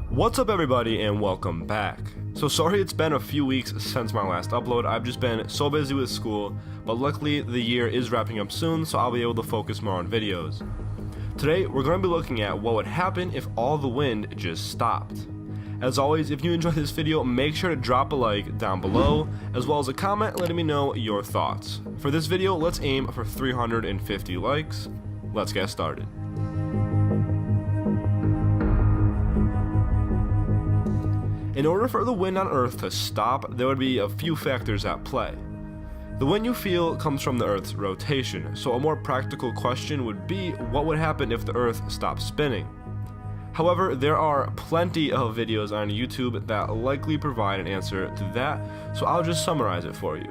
What's up everybody and welcome back. So sorry it's been a few weeks since my last upload. I've just been so busy with school, but luckily the year is wrapping up soon, so I'll be able to focus more on videos. Today we're going to be looking at what would happen if all the wind just stopped. As always, if you enjoyed this video, make sure to drop a like down below, as well as a comment letting me know your thoughts. For this video, let's aim for 350 likes. Let's get started. In order for the wind on Earth to stop, there would be a few factors at play. The wind you feel comes from the Earth's rotation, so a more practical question would be what would happen if the Earth stopped spinning? However, there are plenty of videos on YouTube that likely provide an answer to that, so I'll just summarize it for you.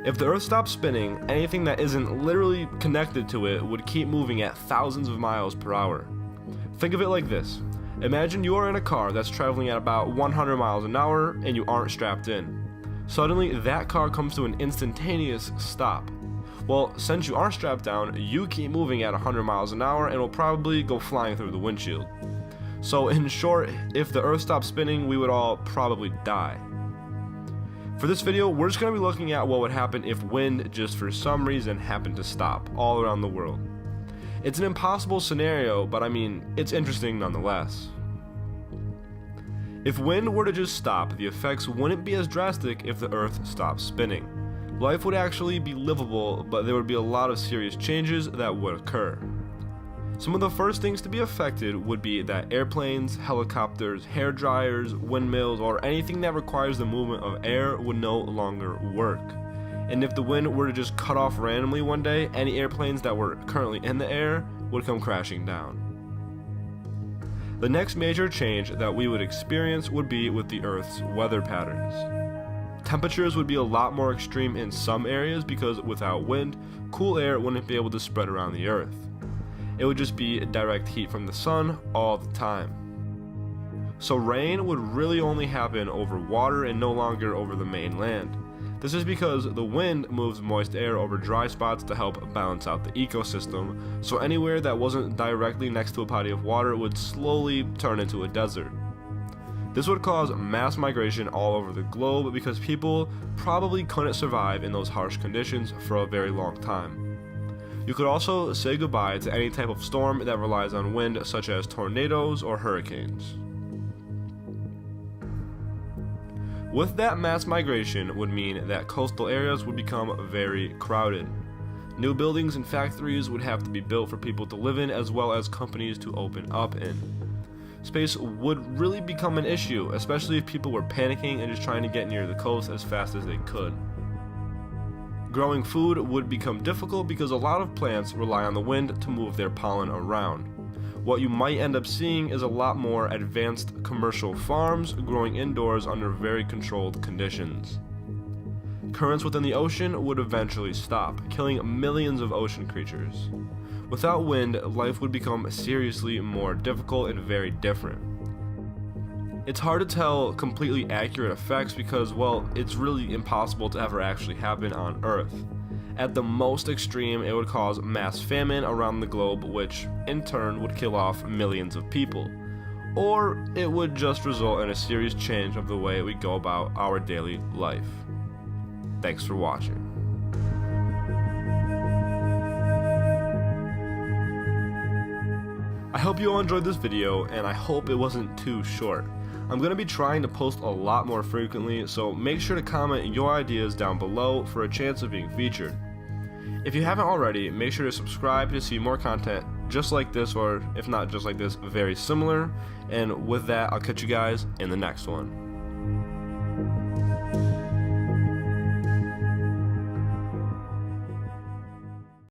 If the Earth stopped spinning, anything that isn't literally connected to it would keep moving at thousands of miles per hour. Think of it like this. Imagine you are in a car that's traveling at about 100 miles an hour and you aren't strapped in. Suddenly, that car comes to an instantaneous stop. Well, since you aren't strapped down, you keep moving at 100 miles an hour and will probably go flying through the windshield. So in short, if the Earth stopped spinning, we would all probably die. For this video, we're just going to be looking at what would happen if wind just for some reason happened to stop all around the world. It's an impossible scenario, but I mean, it's interesting nonetheless. If wind were to just stop, the effects wouldn't be as drastic if the Earth stopped spinning. Life would actually be livable, but there would be a lot of serious changes that would occur. Some of the first things to be affected would be that airplanes, helicopters, hair dryers, windmills, or anything that requires the movement of air would no longer work. And if the wind were to just cut off randomly one day, any airplanes that were currently in the air would come crashing down. The next major change that we would experience would be with the Earth's weather patterns. Temperatures would be a lot more extreme in some areas because without wind, cool air wouldn't be able to spread around the Earth. It would just be direct heat from the sun all the time. So rain would really only happen over water and no longer over the main land. This is because the wind moves moist air over dry spots to help balance out the ecosystem, so anywhere that wasn't directly next to a body of water would slowly turn into a desert. This would cause mass migration all over the globe because people probably couldn't survive in those harsh conditions for a very long time. You could also say goodbye to any type of storm that relies on wind, such as tornadoes or hurricanes. With that mass migration would mean that coastal areas would become very crowded. New buildings and factories would have to be built for people to live in as well as companies to open up in. Space would really become an issue, especially if people were panicking and just trying to get near the coast as fast as they could. Growing food would become difficult because a lot of plants rely on the wind to move their pollen around. What you might end up seeing is a lot more advanced commercial farms growing indoors under very controlled conditions. Currents within the ocean would eventually stop, killing millions of ocean creatures. Without wind, life would become seriously more difficult and very different. It's hard to tell completely accurate effects because, well, it's really impossible to ever actually happen on Earth. At the most extreme, it would cause mass famine around the globe, which in turn would kill off millions of people. Or it would just result in a serious change of the way we go about our daily life. Thanks for watching. I hope you all enjoyed this video, and I hope it wasn't too short. I'm going to be trying to post a lot more frequently, so make sure to comment your ideas down below for a chance of being featured. If you haven't already, make sure to subscribe to see more content just like this, or if not just like this, very similar. And with that, I'll catch you guys in the next one.